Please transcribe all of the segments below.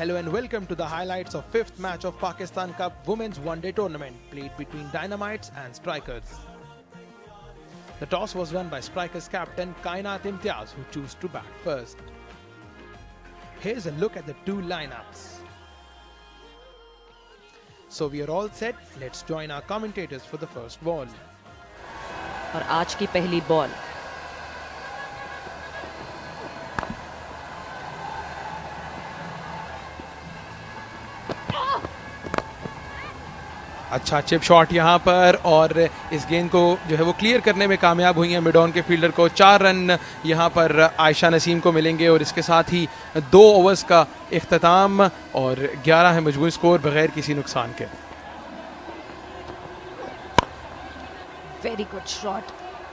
Hello and welcome to the highlights of 5th match of Pakistan Cup Women's One Day Tournament played between Dynamites and Strikers. The toss was won by Strikers captain Kainat Imtiaz, who chose to bat first. Here's a look at the two lineups. So we are all set. Let's join our commentators for the first ball. और आज की पहली ball अच्छा chip shot यहां पर और इस गेंद को जो है वो क्लियर करने में कामयाब हुई है मिड ऑन के फील्डर को। 4 रन यहां पर आयशा नसीम को मिलेंगे और इसके साथ ही 2 ओवर्स का इख्तिताम और 11 है मजबूत स्कोर बगैर किसी नुकसान के। Very good shot,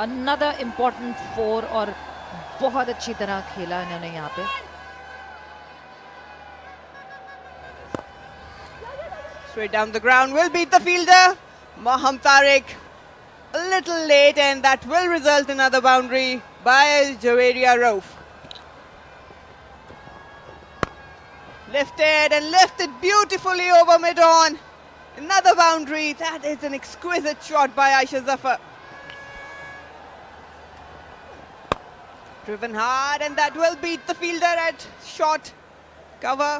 another important 4 और बहुत अच्छी तरह खेला इन्होंने यहाँ पे। Straight down the ground will beat the fielder. Maham Tariq a little late, and that will result in another boundary by Javeria Rauf. Lifted and lifted beautifully over mid-on. Another boundary. That is an exquisite shot by Aisha Zafar. Driven hard, and that will beat the fielder at short cover.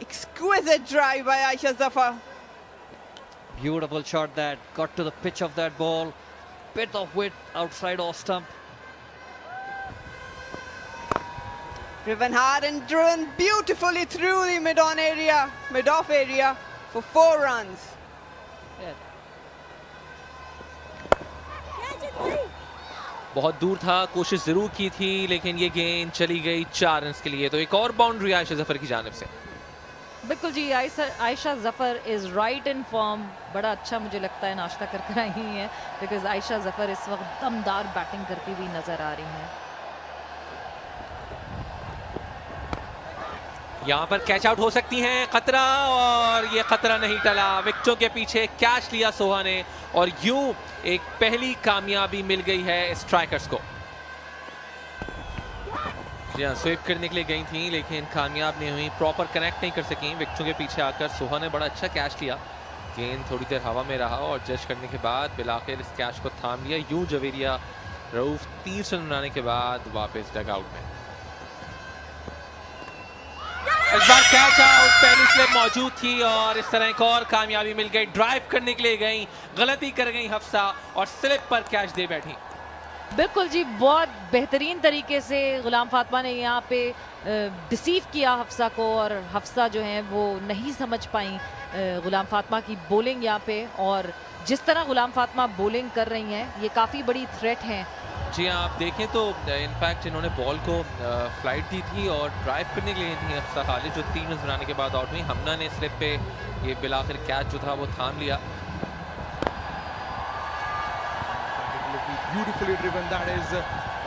Exquisite drive by Aisha Zafar. Beautiful shot that got to the pitch of that ball. Bit of width outside off stump. Driven hard and driven beautifully through the mid-on area, mid-off area for 4 runs. बहुत दूर था, कोशिश जरूर की थी लेकिन ये गेंद चली गई 4 रन के लिए। तो एक और बाउंड्री आयशा जफर की जानिब से। बिल्कुल जी, Ayesha Zafar is right in form. बड़ा अच्छा मुझे लगता है नाश्ता कर आई हैं, बिकॉज आयशा जफर इस वक्त दमदार बैटिंग करती हुई नजर आ रही हैं। यहाँ पर कैच आउट हो सकती हैं, खतरा, और ये खतरा नहीं टला। विकेटों के पीछे कैच लिया सोहा ने और यूं एक पहली कामयाबी मिल गई है स्ट्राइकर्स को। जी हाँ, स्वीप करने के लिए गई थी लेकिन कामयाब नहीं हुई, प्रॉपर कनेक्ट नहीं कर सकी। विकेटों के पीछे आकर सोहा ने बड़ा अच्छा कैच लिया। गेंद थोड़ी देर हवा में रहा और जज करने के बाद बिलाखिर इस कैच को थाम लिया। यूं जवेरिया रऊफ 30 रन बनाने के बाद वापस डगआउट में। इस बार कैच आउट, पहली स्लिप मौजूद थी और इस तरह एक और कामयाबी मिल गई। ड्राइव करने के लिए गई, गलती कर गई हफ्सा और स्लिप पर कैच दे बैठी। बिल्कुल जी, बहुत बेहतरीन तरीके से गुलाम फातिमा ने यहाँ पे डिसीव किया हफ्सा को, और हफ्सा जो है वो नहीं समझ पाई गुलाम फातिमा की बॉलिंग यहाँ पे। और जिस तरह गुलाम फातिमा बॉलिंग कर रही हैं ये काफ़ी बड़ी थ्रेट हैं। जी हाँ, आप देखें तो इनफैक्ट इन्होंने बॉल को फ्लाइट दी थी और ड्राइव करने के लिए थी हफ्सा खालिद, जो 3 रन बनाने के बाद आउट हुई। हमना ने स्लिप पे ये बिलाखिर कैच जो था वो थाम लिया। Beautifully driven, that is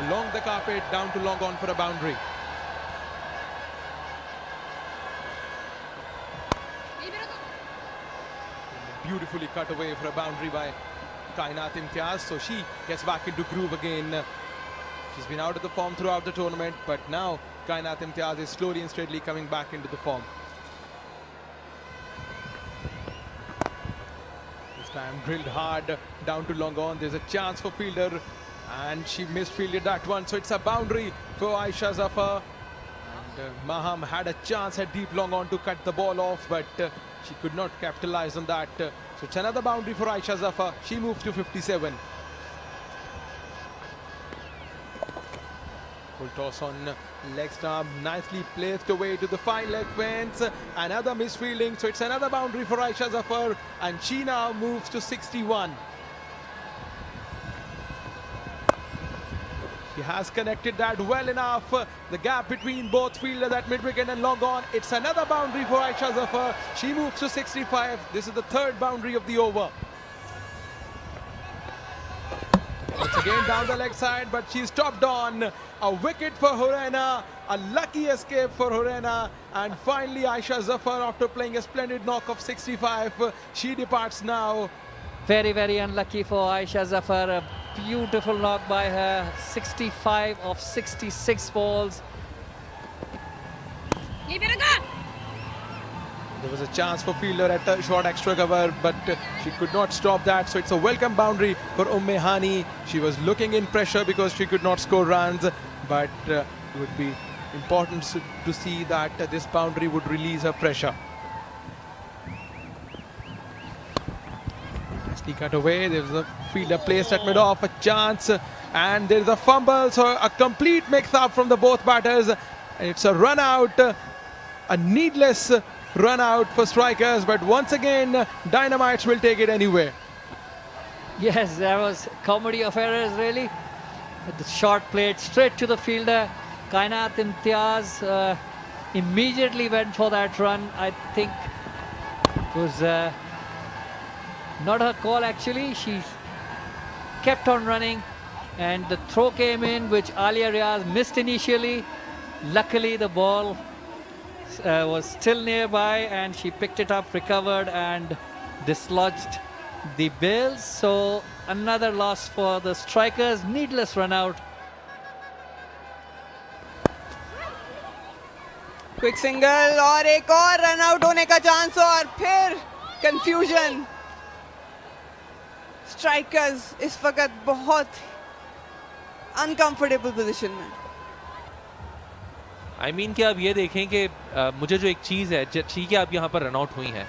along the carpet down to long on for a boundary. Beautifully cut away for a boundary by Kainat Imtiaz, so she gets back into groove again. She's been out of the form throughout the tournament, but now Kainat Imtiaz is slowly and steadily coming back into the form. Time drilled hard down to long on. There's a chance for fielder and she misfielded that one, so it's a boundary for Aisha Zafar. And Maham had a chance at deep long on to cut the ball off, but she could not capitalize on that. So it's another boundary for Aisha Zafar. She moves to 57. Full toss on leg stump, nicely placed away to the fine leg fence. Another misfielding, so it's another boundary for Aisha Zafar, and she now moves to 61. She has connected that well enough. The gap between both fielders at mid-wicket and long on. It's another boundary for Aisha Zafar. She moves to 65. This is the 3rd boundary of the over. Once again down the leg side, but she's stopped on. A wicket for Horena, a lucky escape for Horena, and finally Aisha Zafar, after playing a splendid knock of 65, she departs now. Very, very unlucky for Aisha Zafar. A beautiful knock by her. 65 of 66 balls. There was a chance for fielder at a short extra cover, but she could not stop that. So it's a welcome boundary for Hani. She was looking in pressure because she could not score runs, but it would be important to see that this boundary would release her pressure. Nicely cut away. There's a fielder placed at mid-off, a chance, and there's a fumble. So a complete mix-up from the both batters. And it's a run out, a needless run out for strikers, but once again Dynamites will take it anyway. Yes, there was comedy of errors really. The shot played straight to the fielder. Kainat Imtiaz immediately went for that run. I think it was not her call actually. She kept on running and the throw came in, which Alia Riaz missed initially. Luckily the ball was still nearby and she picked it up, recovered and dislodged the bails. So another loss for the strikers, needless run out. Quick single और एक और run out होने का chance और फिर confusion. Strikers इस वक्त बहुत अनकंफर्टेबल पोजीशन में. I mean कि आप ये देखें कि मुझे जो एक चीज़ है, ठीक है आप यहाँ पर रन आउट हुई हैं,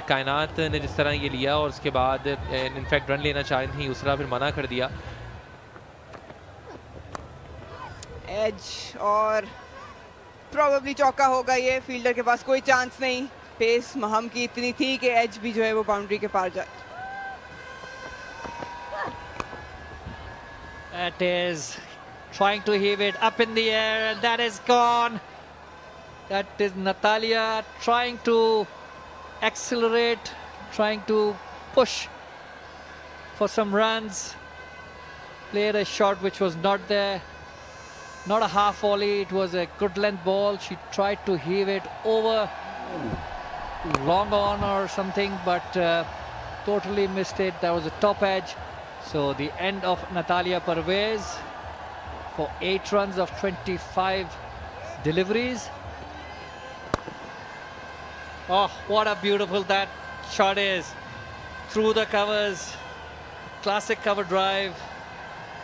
कायनात ने जिस तरह ये लिया और उसके बाद इनफैक्ट रन लेना चाह रही थी, उसरा फिर मना कर दिया. एज और प्रोबेबली चौका होगा ये. फील्डर के पास कोई चांस नहीं. पेस महम की इतनी थी कि एज भी जो है वो बाउंड्री के पार जाए. That is trying to heave it up in the air and that is gone. That is Natalia trying to accelerate, trying to push for some runs. Played a shot which was not there. Not a half volley, it was a good length ball. She tried to heave it over long on or something, but totally missed it. That was a top edge. So the end of Natalia Parvez for 8 runs of 25 deliveries. Oh, what a beautiful that shot is. Through the covers, classic cover drive.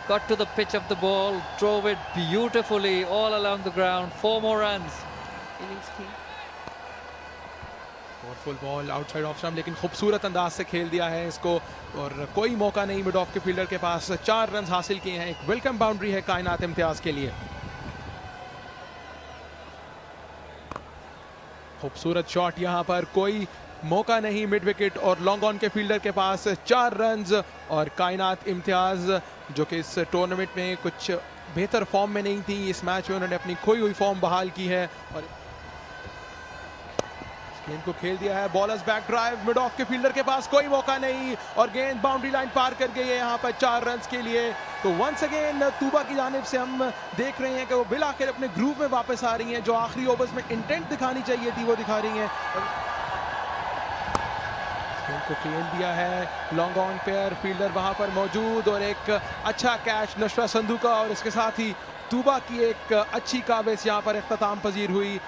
Got to the pitch of the ball, drove it beautifully all along the ground. 4 more runs. Full ball outside off stump, लेकिन खूबसूरत अंदाज से खेल दिया है इसको और कोई मौका नहीं मिड ऑफ के फील्डर के पास. 4 रन हासिल किए हैं. एक वेलकम बाउंड्री है कायनात इम्तियाज के लिए. खूबसूरत शॉट, यहाँ पर कोई मौका नहीं मिड विकेट और लॉन्ग ऑन के फील्डर के पास. 4 रन्स और कायनात इम्तियाज जो कि इस टूर्नामेंट में कुछ बेहतर फॉर्म में नहीं थी, इस मैच में उन्होंने अपनी खोई हुई फॉर्म बहाल की है और गेंद को खेल दिया है. Bowlers back drive, mid of के फील्डर के पास कोई मौका नहीं और गेंद बाउंड्री लाइन पार कर गई है यहाँ पर 4 रन्स के लिए. तो वंस अगेन तूबा की जानिब से हम देख रहे हैं कि वो बिल आखिर अपने ग्रूव में वापस आ रही हैं. जो आखिरी ओवर्स में इंटेंट दिखानी चाहिए थी वो दिखा रही हैं. गेंद को खेल दिया है लॉन्ग ऑन पेयर, फील्डर वहां पर मौजूद और एक अच्छा कैच नशरा संधू का और इसके साथ ही तूबा की एक अच्छी काबिज यहाँ पर इख्तिताम पजीर हुई.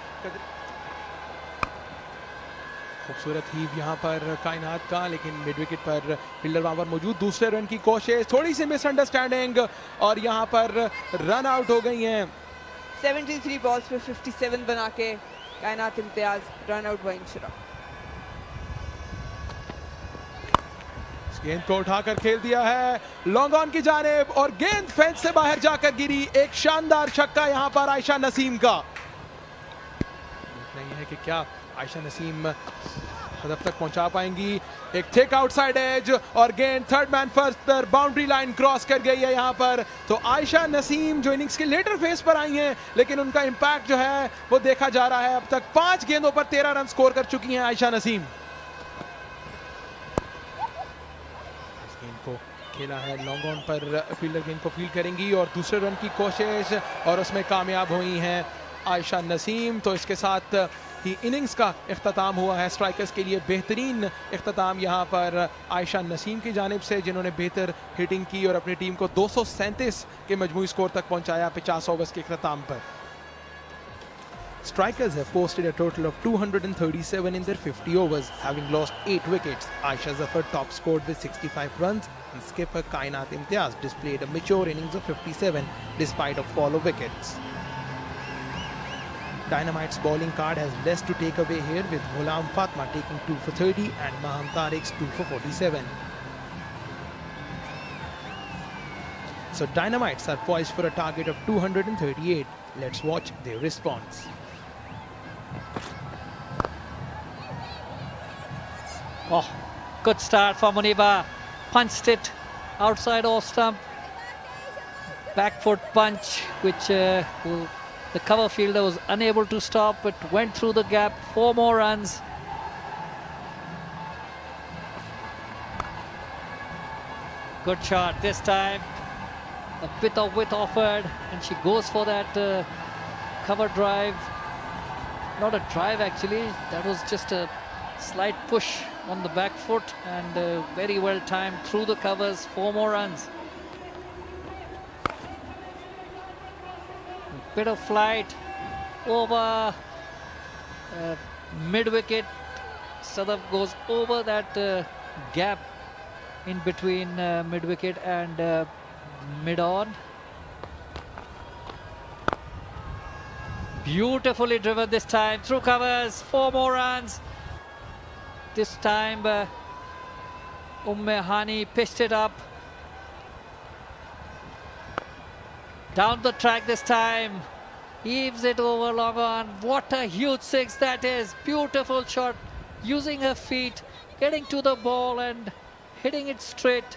खूबसूरत हीव यहाँ पर कायनात का, लेकिन मिड विकेट पर फील्डर वहां पर मौजूद. दूसरे रन की कोशिश, थोड़ी सी मिसअंडरस्टैंडिंग और यहाँ पर रन आउट हो गई हैं. 73 बॉल्स पे 57 बना के कायनात Imtiaz run out by Inshra. गेंद को उठाकर खेल दिया है लॉन्ग ऑन की जानिब और गेंद फेंस से बाहर जाकर गिरी. एक शानदार छक्का यहाँ पर आयशा नसीम का. नहीं है कि क्या आयशा नसीम हदफ तक पहुंचा पाएंगी. एक थिक आउटसाइड एज और गेंद थर्ड मैन फर्स्ट पर बाउंड्री लाइन क्रॉस कर गई है यहाँ पर. तो आयशा नसीम जो इनिंग्स के लेटर फेज पर आई हैं, लेकिन उनका इंपैक्ट जो है वो देखा जा रहा है. अब तक 5 गेंदों पर 13 रन स्कोर कर चुकी हैं आयशा नसीम. इस गेंद को खेला है लॉन्ग ऑन पर, फील्डर गेंद को फील्ड करेंगी और दूसरे रन की कोशिश और उसमें कामयाब हुई हैं आयशा नसीम. तो इसके साथ ही इनिंग्स का इख्तिताम हुआ है. स्ट्राइकर्स के लिए बेहतरीन इख्तिताम यहाँ पर आयशा नसीम की जानिब से, जिन्होंने बेहतर हिटिंग की और अपनी टीम को 237 के मजमूई स्कोर तक पहुँचाया 50 ओवर्स के इख्तिताम पर. Strikers have posted a total of 237 in their 50 overs, having lost 8 wickets. Aisha Zafar top scored with 65 runs, and skipper Kainat Imtiaz displayed a mature innings of 57 despite a fall of wickets. Dynamite's bowling card has less to take away here, with Ghulam Fatma taking 2 for 30 and Maham Tariq's 2 for 47. So Dynamites are poised for a target of 238. Let's watch their response. Oh, good start for Muniba. Punched it outside off stump. Back foot punch, which the cover fielder was unable to stop. It went through the gap. 4 more runs. Good shot this time. A bit of width offered, and she goes for that cover drive. Not a drive actually, that was just a slight push on the back foot, and very well timed through the covers. 4 more runs. A bit of flight over mid wicket. Sadaf goes over that gap in between mid wicket and mid on. Beautifully driven this time through covers. 4 more runs. This time Hani pitched it up down the track this time. Heaves it over long on. What a huge 6 that is. Beautiful shot, using her feet, getting to the ball and hitting it straight.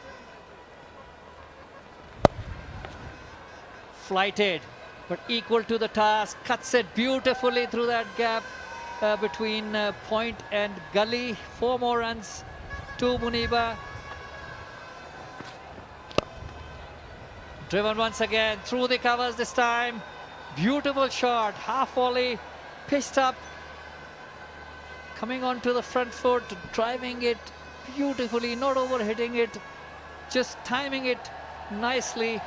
Flighted, but equal to the task. Cuts it beautifully through that gap between point and gully. 4 more runs to Muniba. Driven once again through the covers this time. Beautiful shot, half volley, pitched up, coming onto the front foot, driving it beautifully, not over hitting it, just timing it nicely.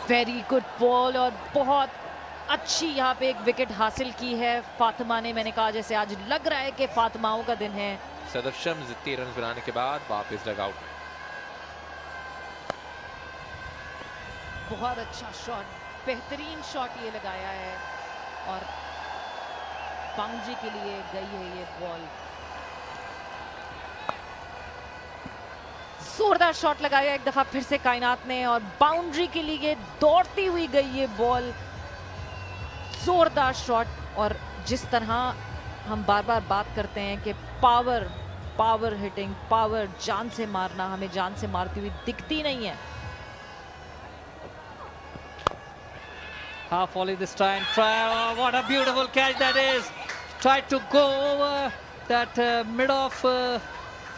Very good ball और बहुत अच्छी यहाँ पे एक wicket हासिल की है फातिमा ने. मैंने कहा जैसे आज लग रहा है कि फातिमाओं का दिन है. सदफ शम्स 3 रन बनाने के बाद वापस डगआउट. बहुत अच्छा शॉट, बेहतरीन शॉट ये लगाया है और बाउंड्री के लिए गई है ये बॉल. जोरदार शॉट लगाया एक दफा फिर से कायनात ने और बाउंड्री के लिए दौड़ती हुई गई ये बॉल. जोरदार शॉट. और जिस तरह हम बार बार बात करते हैं कि पावर हिटिंग, पावर, जान से मारना, हमें जान से मारती हुई दिखती नहीं है. Half volley this time. Oh, what a beautiful catch that is. Tried to go over that mid-off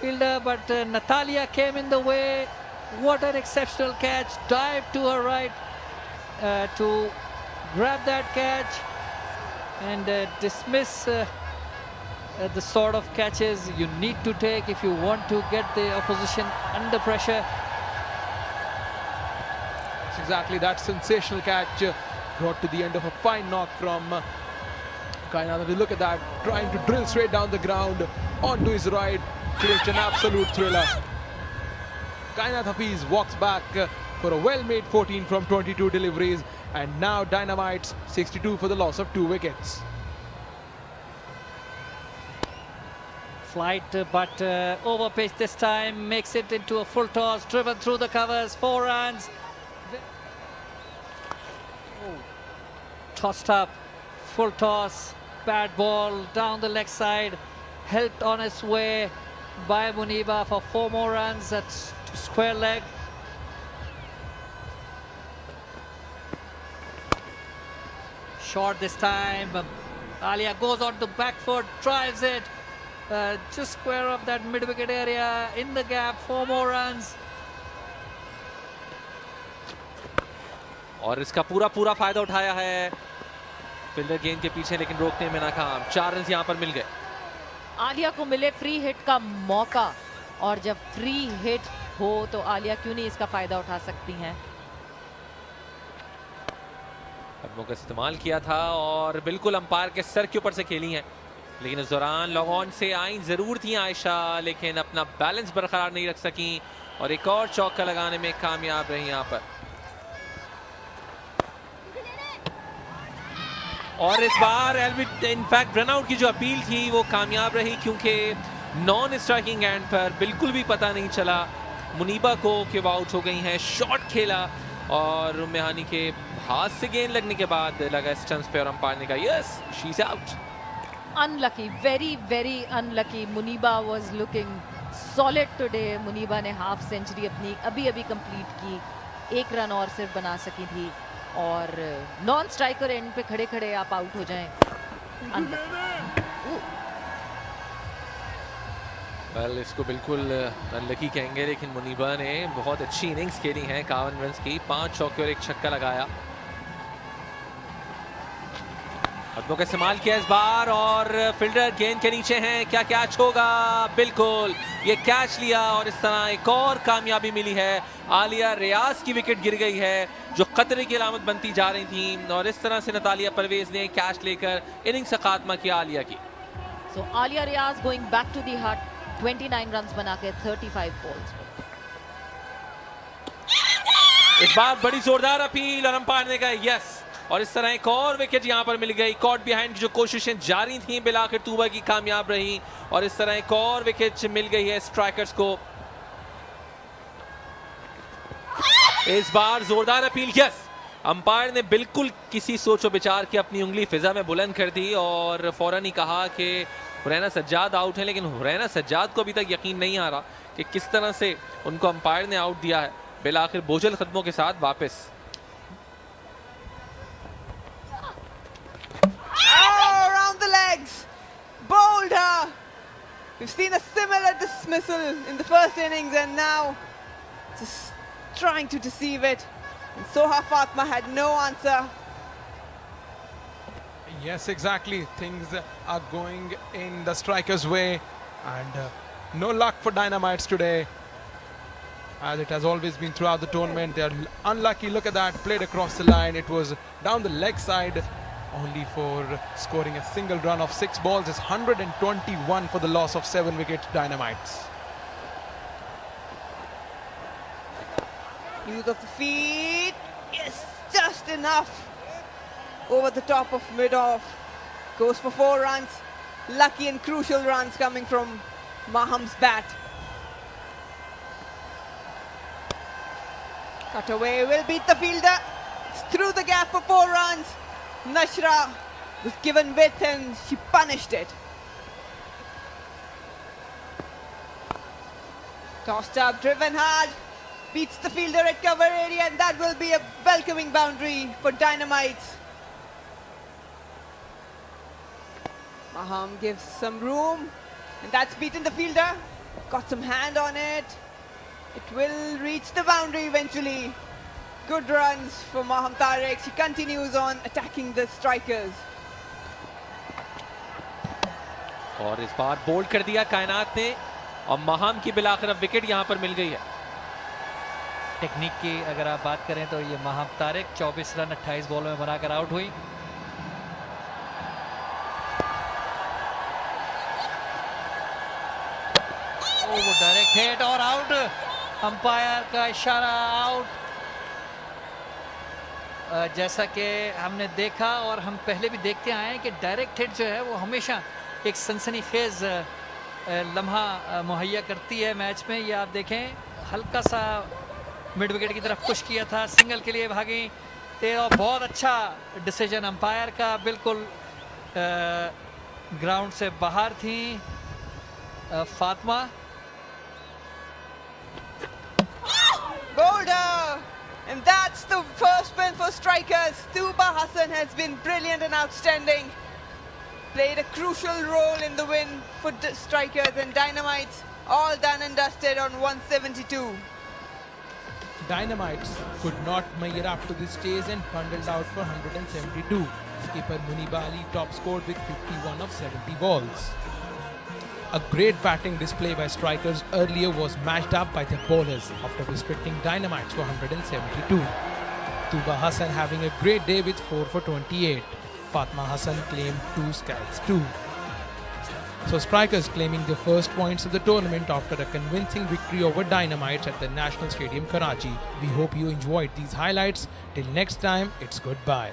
fielder, but Natalia came in the way. What an exceptional catch. Dive to her right to grab that catch and dismiss the sort of catches you need to take if you want to get the opposition under pressure. It's exactly that sensational catch brought to the end of a fine knock from Kainat. Look at that, trying to drill straight down the ground onto his right. Creates an absolute thriller. Kainat Hafiz walks back for a well-made 14 from 22 deliveries, and now Dynamites 62 for the loss of 2 wickets. Flight, but overpitched this time, makes it into a full toss, driven through the covers. 4 runs. Tossed up, full toss, bad ball down the leg side, helped on its way by Muniba for 4 more runs. That's square leg. Short this time. Alia goes on to back foot, drives it, just square of that mid wicket area, in the gap. 4 more runs. और इसका पूरा फायदा उठाया है fielder गेंद के पीछे, लेकिन रोकने में नाकाम. 4 रन यहां पर मिल गए. आलिया को मिले फ्री हिट का मौका, और जब फ्री हिट हो तो आलिया क्यों नहीं इसका फायदा उठा सकती हैं. कदमों का इस्तेमाल किया था और बिल्कुल अंपायर के सर के ऊपर से खेली हैं, लेकिन इस दौरान लॉन्ग ऑन से आई जरूर थी आयशा, लेकिन अपना बैलेंस बरकरार नहीं रख सकी और एक और चौका लगाने में कामयाब रही यहाँ पर। और इस बार इनफैक्ट रनआउट की जो अपील थी वो कामयाब रही, क्योंकि नॉन स्ट्राइकिंग एंड पर बिल्कुल भी पता नहीं चला मुनीबा को कि वो आउट हो गई हैं। शॉट खेला और रुम्यानी के हाथ से गेंद लगने के बाद लगा स्टंप्स पे और अंपायर ने कहा yes she is out. Unlucky, very unlucky. Muniba was looking solid today. Muniba ने हाफ सेंचुरी अपनी अभी कंप्लीट की, एक रन और सिर्फ बना सकी थी और नॉन स्ट्राइकर एंड पे खड़े खड़े आप आउट हो जाएं। वेल इसको बिल्कुल अनलकी कहेंगे, लेकिन मुनीबा ने बहुत अच्छी इनिंग्स खेली हैं, 51 रन्स की, 5 चौके और 1 छक्का लगाया। कदमों का इस्तेमाल किया इस बार और फील्डर गेंद के नीचे हैं, क्या कैच होगा? बिल्कुल ये कैच लिया और इस तरह एक और कामयाबी मिली है। आलिया रियाज की विकेट गिर गई है जो खतरे की अलामत बनती जा रही थी और इस तरह से नतालिया परवेज ने कैच लेकर इनिंग्स का खात्मा किया आलिया की। So Aliya Riaz going back to the hut, 29 runs बना के 35 बॉल्स पे। इस बार बड़ी जोरदार अपील और अंपायर ने कहा यस और इस तरह एक और विकेट यहां पर मिल गई। कॉट बिहाइंड की जो कोशिशें जारी थी बिलाखिर तूबा की कामयाब रही और इस तरह एक और विकेट मिल गई है स्ट्राइकर्स को। इस बार जोरदार अपील यस, अंपायर ने बिल्कुल किसी सोचो विचार की अपनी उंगली फिजा में बुलंद कर दी और फौरन ही कहा कि हुरैना सज्जाद आउट है, लेकिन हुरैना सज्जाद को अभी तक यकीन नहीं आ रहा कि किस तरह से उनको अंपायर ने आउट दिया है। बिलाखिर बोझल कदमों के साथ वापस। Around the legs, bowled her. We've seen a similar dismissal in the first innings and now just trying to deceive it. And Soha Fatma had no answer. Yes, exactly. Things are going in the striker's way and no luck for Dynamites today. As it has always been throughout the tournament, they are unlucky. Look at that, played across the line. It was down the leg side, only for scoring a single run of 6 balls. It's 121 for the loss of 7 wickets, Dynamites. Use of the feet, yes, just enough. Over the top of mid-off, goes for 4 runs. Lucky and crucial runs coming from Maham's bat. Cut away, will beat the fielder. It's through the gap for 4 runs. Nashra was given width and she punished it. Tossed up, driven hard, beats the fielder at cover area, and that will be a welcoming boundary for Dynamites. Maham gives some room, and that's beaten the fielder. Got some hand on it. It will reach the boundary eventually. Good runs for Maham Tariq. She continues on attacking the strikers. और इस बार bold कर दिया कायनात ने और महाम की बिलाखिर अब wicket यहां पर मिल गई है। टेक्निक की अगर आप बात करें तो ये महाम तारिक 24 रन 28 बॉल में बनाकर आउट हुई। वो डायरेक्ट हिट और आउट, अंपायर का इशारा आउट। जैसा कि हमने देखा और हम पहले भी देखते आए हैं कि डायरेक्ट हिट जो है वो हमेशा एक सनसनीखेज लम्हा मुहैया करती है मैच में। ये आप देखें, हल्का सा मिड विकेट की तरफ पुश किया था, सिंगल के लिए भागी थे और बहुत अच्छा डिसीजन अंपायर का, बिल्कुल ग्राउंड से बाहर थी Fatima. Boulder! And that's the first win for strikers. Tuba Hassan has been brilliant and outstanding. Played a crucial role in the win for strikers, and Dynamites all done and dusted on 172. Dynamites could not measure up to this chase and bundled out for 172. Skipper Muniba Ali top scored with 51 of 70 balls. A great batting display by strikers earlier was matched up by their bowlers after restricting Dynamites for 172. Tuba Hassan having a great day with 4 for 28. Fatma Hassan claimed 2 scalps too. So Strikers claiming the first points of the tournament after a convincing victory over Dynamites at the National Stadium, Karachi. We hope you enjoyed these highlights. Till next time, it's goodbye.